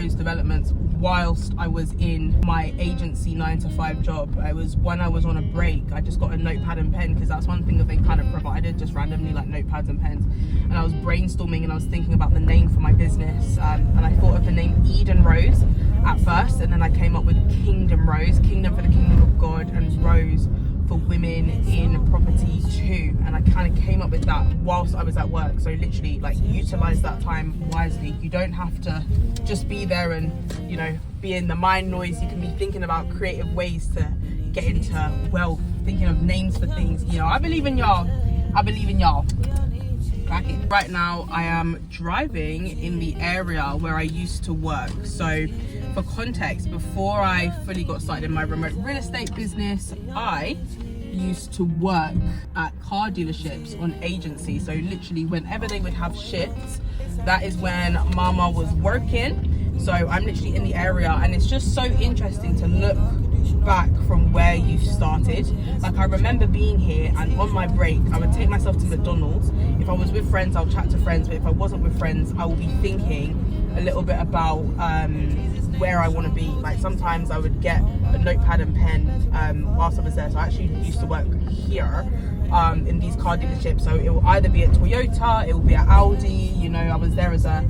Rose developments whilst I was in my agency 9-to-5 job. It was when I was on a break. I just got a notepad and pen, because that's one thing that they kind of provided, just randomly, like notepads and pens. And I was brainstorming and I was thinking about the name for my business, and I thought of the name Eden Rose at first, and then I came up with Kingdom Rose, kingdom for the kingdom of God, and Rose for women in property too. And I kind of came up with that whilst I was at work. So literally, like, utilize that time wisely. You don't have to just be there and, you know, be in the mind noise. You can be thinking about creative ways to get into wealth, thinking of names for things. You know, I believe in y'all. I believe in y'all. Right now I am driving in the area where I used to work. So for context, before I fully got started in my remote real estate business, I used to work at car dealerships on agency. So literally whenever they would have shifts, that is when mama was working. So I'm literally in the area, and it's just so interesting to look back from where you started. Like, I remember being here, and on my break I would take myself to McDonald's. If I was with friends, I'll chat to friends, but if I wasn't with friends, I will be thinking a little bit about where I want to be. Like, sometimes I would get a notepad and pen whilst I was there. So I actually used to work here in these car dealerships. So it will either be at Toyota, it will be at Audi. You know, I was there as a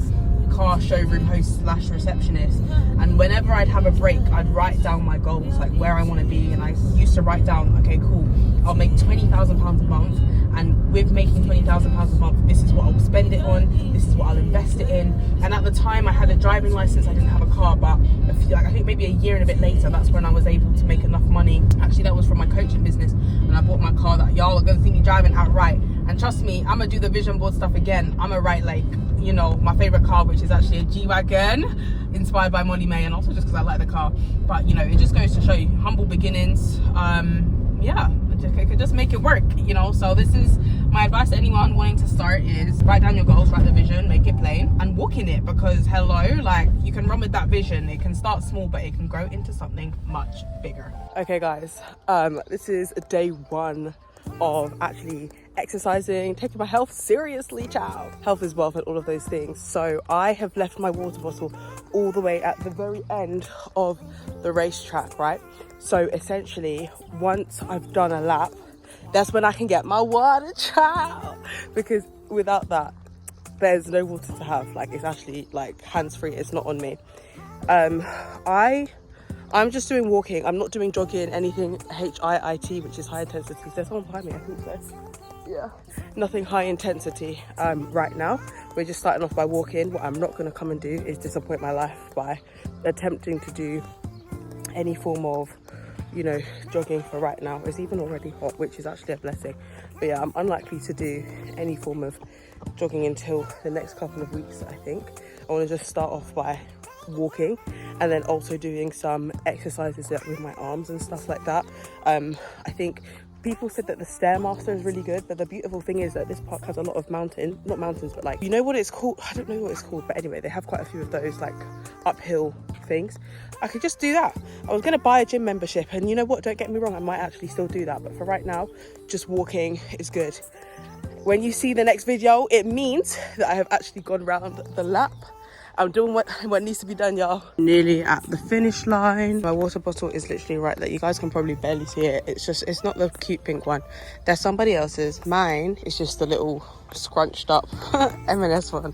car showroom host / receptionist, and whenever I'd have a break, I'd write down my goals, like where I want to be. And I used to write down, okay, cool, I'll make £20,000 a month, and with making £20,000 a month, this is what I'll spend it on, this is what I'll invest it in. And at the time I had a driving license, I didn't have a car, but I think maybe a year and a bit later, that's when I was able to make enough money. Actually, that was from my coaching business, and I bought my car that y'all are gonna think me driving outright. And trust me, I'm gonna do the vision board stuff again. I'm gonna write, like, you know, my favorite car, which is actually a G-Wagon, inspired by Molly May, and also just because I like the car. But, you know, it just goes to show you, humble beginnings. Yeah, I could just make it work, you know. So this is my advice to anyone wanting to start, is write down your goals, write the vision, make it plain, and walk in it. Because hello, like, you can run with that vision. It can start small, but it can grow into something much bigger. Okay guys, this is day one of actually exercising, taking my health seriously, child. Health is wealth and all of those things. So I have left my water bottle all the way at the very end of the racetrack, right? So essentially, once I've done a lap, that's when I can get my water, child. Because without that, there's no water to have. Like, it's actually like hands-free, it's not on me. I'm just doing walking. I'm not doing jogging, anything HIIT, which is high intensity. There's someone behind me, I think so. Yeah, nothing high intensity right now. We're just starting off by walking. What I'm not going to come and do is disappoint my life by attempting to do any form of, you know, jogging for right now. It's even already hot, which is actually a blessing. But yeah, I'm unlikely to do any form of jogging until the next couple of weeks, I think. I want to just start off by walking, and then also doing some exercises with my arms and stuff like that. I think people said that the Stairmaster is really good, but the beautiful thing is that this park has a lot of not mountains, but like, you know what it's called? I don't know what it's called, but anyway, they have quite a few of those like uphill things. I could just do that. I was going to buy a gym membership, and you know what, don't get me wrong, I might actually still do that, but for right now, just walking is good. When you see the next video, it means that I have actually gone round the lap. I'm doing what needs to be done, y'all. Nearly at the finish line. My water bottle is literally right there. You guys can probably barely see it. It's not the cute pink one. There's somebody else's. Mine is just the little scrunched up M&S one.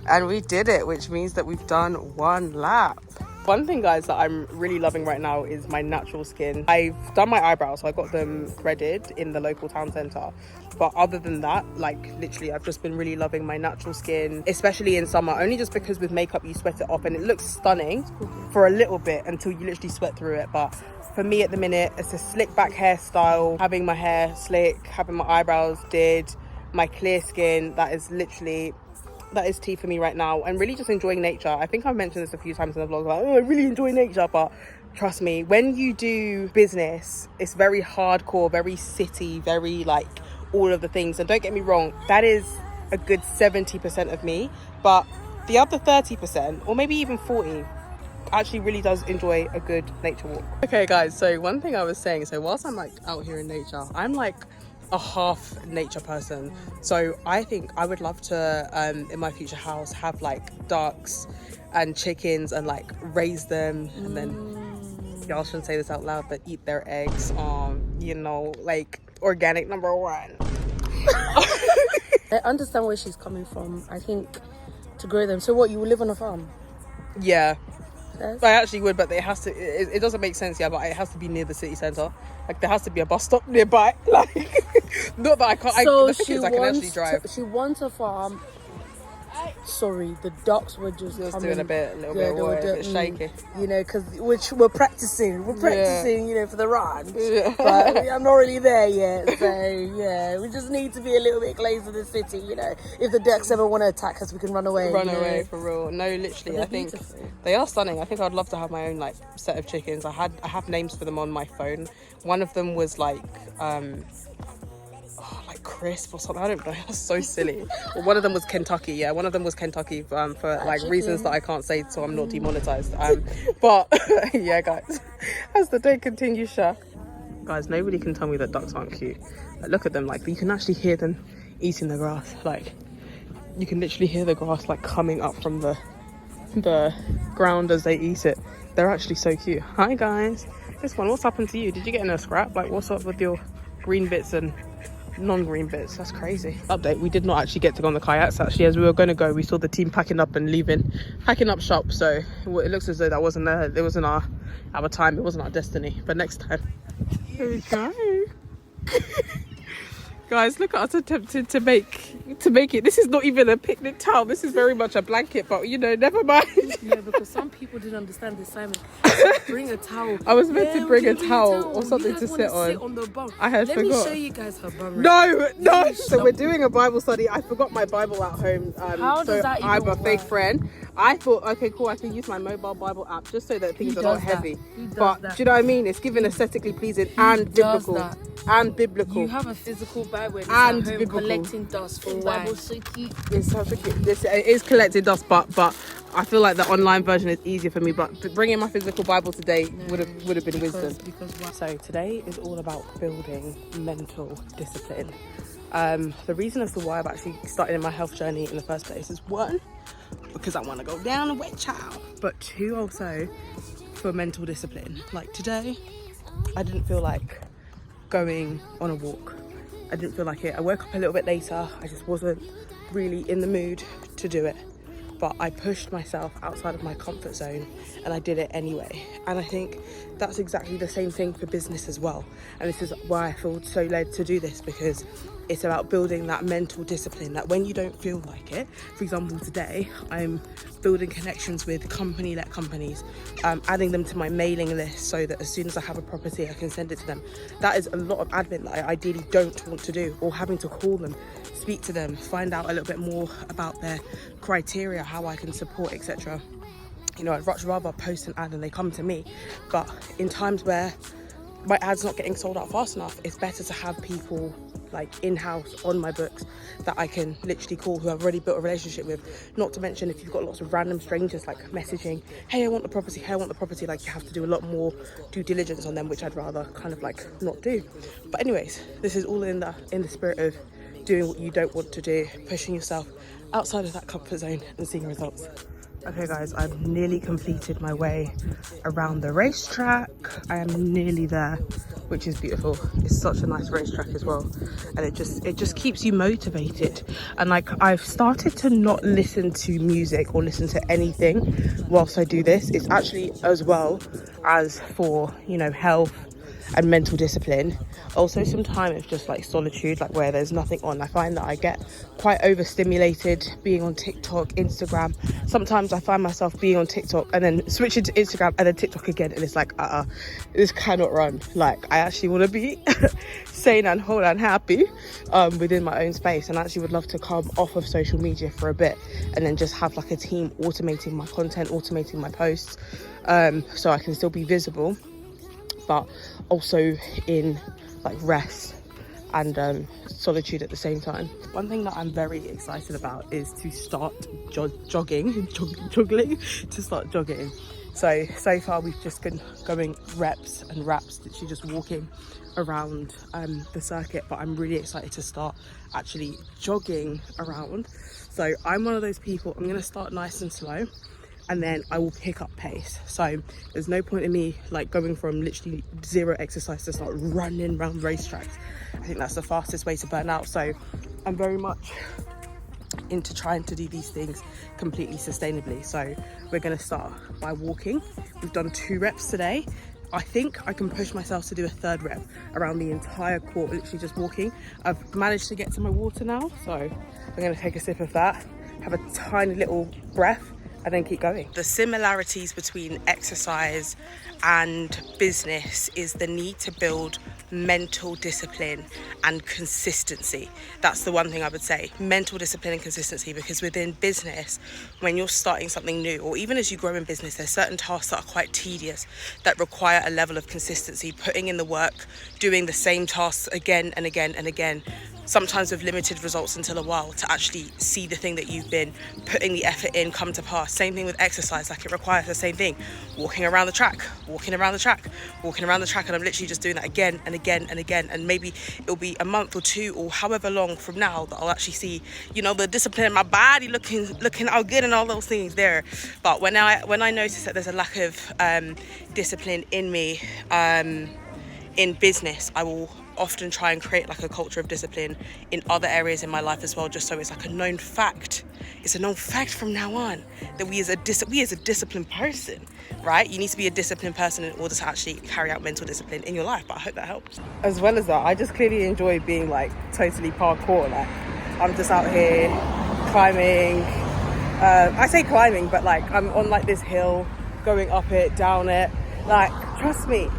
And we did it, which means that we've done one lap. One thing, guys, that I'm really loving right now is my natural skin. I've done my eyebrows, so I got them threaded in the local town centre. But other than that, like, literally, I've just been really loving my natural skin, especially in summer, only just because with makeup you sweat it off and it looks stunning for a little bit until you literally sweat through it. But for me at the minute, it's a slick back hairstyle, having my hair slick, having my eyebrows did, my clear skin. That is tea for me right now, and really just enjoying nature. I think I've mentioned this a few times in the vlog, like, oh, I really enjoy nature, but trust me, when you do business, it's very hardcore, very city, very like all of the things. And don't get me wrong, that is a good 70% of me, but the other 30%, or maybe even 40, actually really does enjoy a good nature walk. Okay guys, so one thing I was saying, so whilst I'm like out here in nature, I'm like a half nature person. So I think I would love to, in my future house, have like ducks and chickens and like raise them, and then y'all shouldn't say this out loud, but eat their eggs. You know, like organic number one. I understand where she's coming from. I think to grow them. So what, you will live on a farm? Yeah. Yes. I actually would, but it has to. It doesn't make sense, yeah. But it has to be near the city centre. Like there has to be a bus stop nearby. Like, not that I can't. So the thing is, I can actually drive. she wants a farm. Sorry, the ducks were just doing a little bit of work, a bit shaky. You know, because we're practicing. We're practicing, you know, for the ranch. Yeah. But I'm not really there yet. So yeah, we just need to be a little bit close to the city. You know, if the ducks ever want to attack us, we can run away. Run away for real. No, literally, I think they are stunning. I think I'd love to have my own like set of chickens. I have names for them on my phone. One of them was like like crisp or something. I don't know. That's so silly. Well, one of them was Kentucky. Yeah, one of them was Kentucky for like reasons that I can't say, so I'm not demonetized. But yeah, guys, as the day continues, guys, nobody can tell me that ducks aren't cute. Like, look at them. Like you can actually hear them eating the grass. Like you can literally hear the grass like coming up from the ground as they eat it. They're actually so cute. Hi guys. This one, what's happened to you? Did you get in a scrap? Like what's up with your green bits and non-green bits? That's crazy. Update, we did not actually get to go on the kayaks. Actually, as we were going to go, we saw the team packing up and packing up shop. So it looks as though that wasn't our time. It wasn't our destiny. But next time. Here we go. Guys, look at us attempting to make it. This is not even a picnic towel. This is very much a blanket, but you know, never mind. Yeah, because some people didn't understand this, Simon. Bring a towel. I was meant to bring a towel or something to sit on. The bum. I had forgot. Let me show you guys her bum. No. So we're doing a Bible study. I forgot my Bible at home. How does that even I'm a fake work? friend. I thought, okay, cool, I can use my mobile Bible app just so that things are not heavy. But that. do you know what I mean? It's given aesthetically pleasing and biblical. That. And biblical. You have a physical Bible and And it's at home biblical. collecting dust for why? Bible's so cute. It's such a cute. It is collected dust, but I feel like the online version is easier for me. But bringing my physical Bible today would have been wisdom. Because what? So today is all about building mental discipline. The reason as to why I've actually started in my health journey in the first place is one, because I want to go down a wet child, but two, also for mental discipline. Like today, I didn't feel like going on a walk. I didn't feel like it. I woke up a little bit later. I just wasn't really in the mood to do it. But I pushed myself outside of my comfort zone and I did it anyway. And I think that's exactly the same thing for business as well. And this is why I feel so led to do this, because it's about building that mental discipline that when you don't feel like it, for example, today I'm building connections with company-led companies, adding them to my mailing list so that as soon as I have a property, I can send it to them. That is a lot of admin that I ideally don't want to do, or having to call them, speak to them, find out a little bit more about their criteria, how I can support, etc. You know, I'd much rather post an ad and they come to me. But in times where my ad's not getting sold out fast enough, it's better to have people like in-house on my books that I can literally call, who I've already built a relationship with. Not to mention, if you've got lots of random strangers like messaging, hey, I want the property, hey, I want the property, like you have to do a lot more due diligence on them, which I'd rather kind of like not do. But anyways, this is all in the spirit of doing what you don't want to do, pushing yourself outside of that comfort zone and seeing results. Okay guys, I've nearly completed my way around the racetrack. I am nearly there, which is beautiful. It's such a nice racetrack as well, and it just keeps you motivated. And like, I've started to not listen to music or listen to anything whilst I do this. It's actually as well as for, you know, health and mental discipline. Also some time of just like solitude, like where there's nothing on. I find that I get quite overstimulated being on TikTok, Instagram. Sometimes I find myself being on TikTok and then switching to Instagram and then TikTok again, and it's like this cannot run. Like, I actually want to be sane and whole and happy within my own space, and I actually would love to come off of social media for a bit and then just have like a team automating my content, automating my posts, so I can still be visible, but also in like rest and solitude at the same time. One thing that I'm very excited about is to start juggling, to start jogging. So far we've just been going reps and raps, literally just walking around the circuit, but I'm really excited to start actually jogging around. So I'm one of those people, I'm gonna start nice and slow and then I will pick up pace. So there's no point in me like going from literally zero exercise to start running around racetracks. I think that's the fastest way to burn out. So I'm very much into trying to do these things completely sustainably. So we're going to start by walking. We've done 2 reps today. I think I can push myself to do a 3rd rep around the entire court, literally just walking. I've managed to get to my water now, so I'm going to take a sip of that, have a tiny little breath, and then keep going. The similarities between exercise and business is the need to build mental discipline and consistency. That's the one thing I would say, mental discipline and consistency, because within business, when you're starting something new, or even as you grow in business, there's certain tasks that are quite tedious that require a level of consistency, putting in the work, doing the same tasks again and again and again, sometimes with limited results until a while, to actually see the thing that you've been putting the effort in come to pass. Same thing with exercise, like it requires the same thing, walking around the track, walking around the track, walking around the track, and I'm literally just doing that again and again and again, and maybe it'll be a month or 2 or however long from now that I'll actually see, you know, the discipline in my body looking all good and all those things there. But when I notice that there's a lack of discipline in me in business, I will often try and create like a culture of discipline in other areas in my life as well, just so it's like a known fact. It's a known fact from now on that we as a disciplined person, right? You need to be a disciplined person in order to actually carry out mental discipline in your life. But I hope that helps. As well as that, I just clearly enjoy being like totally parkour. Like I'm just out here climbing. I say climbing, but like I'm on like this hill, going up it, down it. Like, trust me,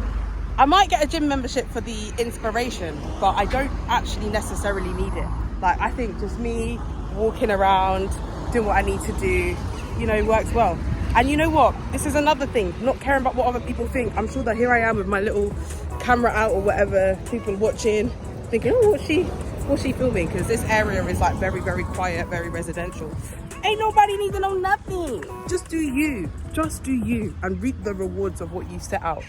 I might get a gym membership for the inspiration, but I don't actually necessarily need it. Like, I think just me walking around, doing what I need to do, you know, works well. And you know what? This is another thing, not caring about what other people think. I'm sure that here I am with my little camera out or whatever, people watching, thinking, oh, what's she filming? Because this area is like very, very quiet, very residential. Ain't nobody need to know nothing. Just do you, and reap the rewards of what you set out.